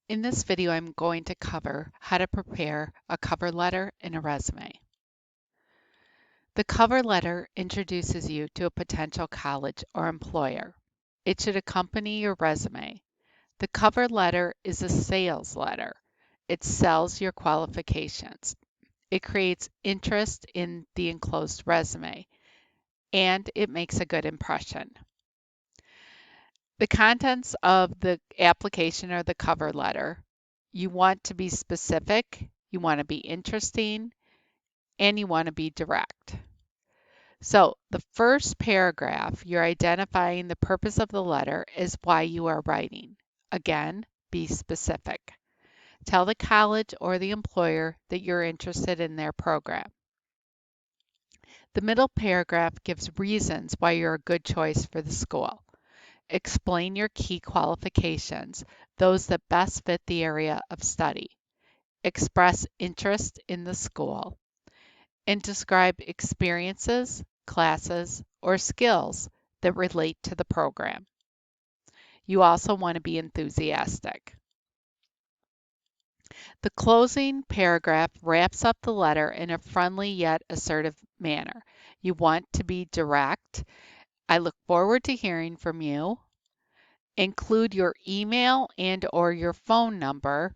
In this video, I'm going to cover how to prepare a cover letter and a resume. The cover letter introduces you to a potential college or employer. It should accompany your resume. The cover letter is a sales letter. It sells your qualifications. It creates interest in the enclosed resume, and it makes a good impression. The contents of the application or the cover letter, you want to be specific, you want to be interesting, and you want to be direct. So the first paragraph, you're identifying the purpose of the letter is why you are writing. Again, be specific. Tell the college or the employer that you're interested in their program. The middle paragraph gives reasons why you're a good choice for the school. Explain your key qualifications, those that best fit the area of study. Express interest in the school. And describe experiences, classes, or skills that relate to the program. You also want to be enthusiastic. The closing paragraph wraps up the letter in a friendly yet assertive manner. You want to be direct. I look forward to hearing from you. Include your email and or your phone number.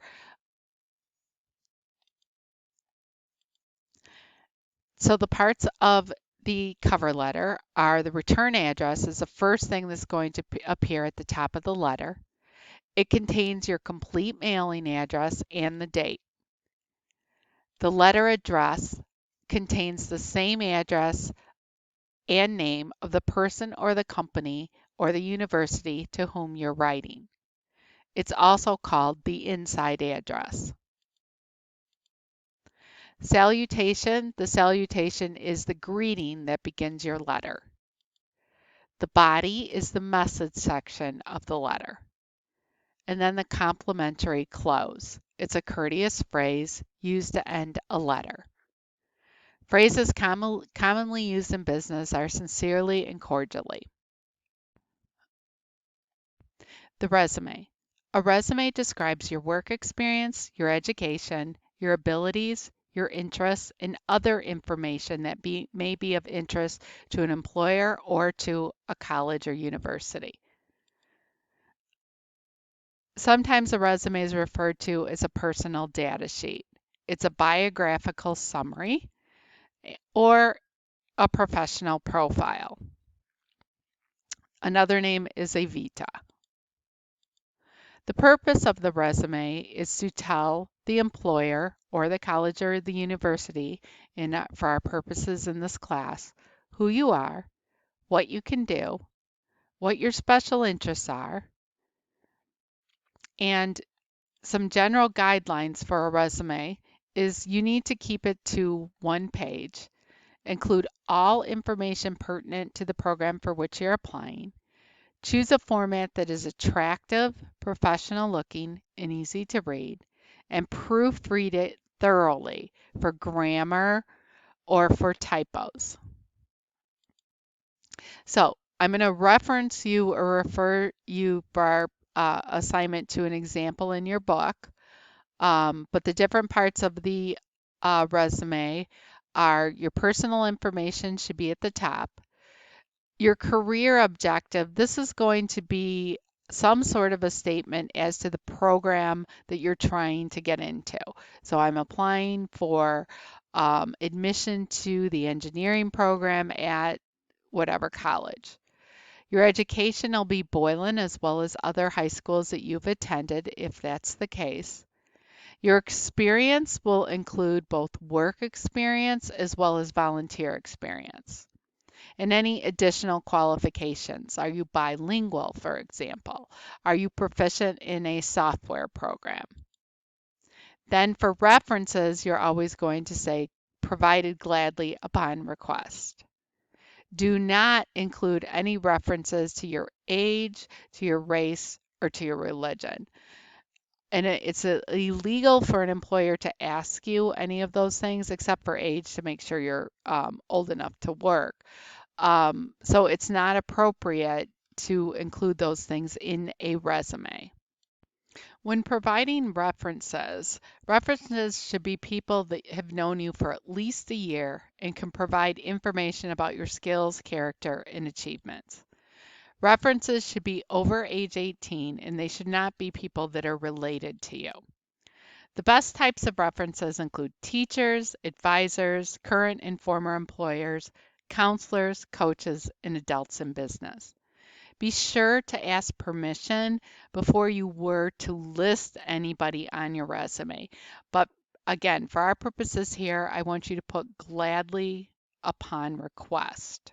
So the parts of the cover letter are the return address is the first thing that's going to appear at the top of the letter. It contains your complete mailing address and the date. The letter address contains the same address and name of the person or the company or the university to whom you're writing. It's also called the inside address. Salutation. The salutation is the greeting that begins your letter. The body is the message section of the letter. And then the complimentary close. It's a courteous phrase used to end a letter. Phrases commonly used in business are sincerely and cordially. The resume. A resume describes your work experience, your education, your abilities, your interests, and other information that may be of interest to an employer or to a college or university. Sometimes a resume is referred to as a personal data sheet. It's a biographical summary or a professional profile. Another name is a vita. The purpose of the resume is to tell the employer or the college or the university, for our purposes in this class, who you are, what you can do, what your special interests are, and some general guidelines for a resume is you need to keep it to one page, include all information pertinent to the program for which you're applying. Choose a format that is attractive, professional looking, and easy to read, and proofread it thoroughly for grammar or for typos. So I'm going to reference you or refer you, Barb, assignment to an example in your book, but the different parts of the resume are your personal information should be at the top. Your career objective, this is going to be some sort of a statement as to the program that you're trying to get into. So I'm applying for admission to the engineering program at whatever college. Your education will be Boylan as well as other high schools that you've attended, if that's the case. Your experience will include both work experience as well as volunteer experience. And any additional qualifications. Are you bilingual, for example? Are you proficient in a software program? Then for references, you're always going to say, provided gladly upon request. Do not include any references to your age, to your race, or to your religion. And it's illegal for an employer to ask you any of those things except for age to make sure you're old enough to work. So it's not appropriate to include those things in a resume. When providing references, references should be people that have known you for at least a year and can provide information about your skills, character, and achievements. References should be over age 18 and they should not be people that are related to you. The best types of references include teachers, advisors, current and former employers, counselors, coaches, and adults in business. Be sure to ask permission before you were to list anybody on your resume. But again, for our purposes here, I want you to put gladly upon request.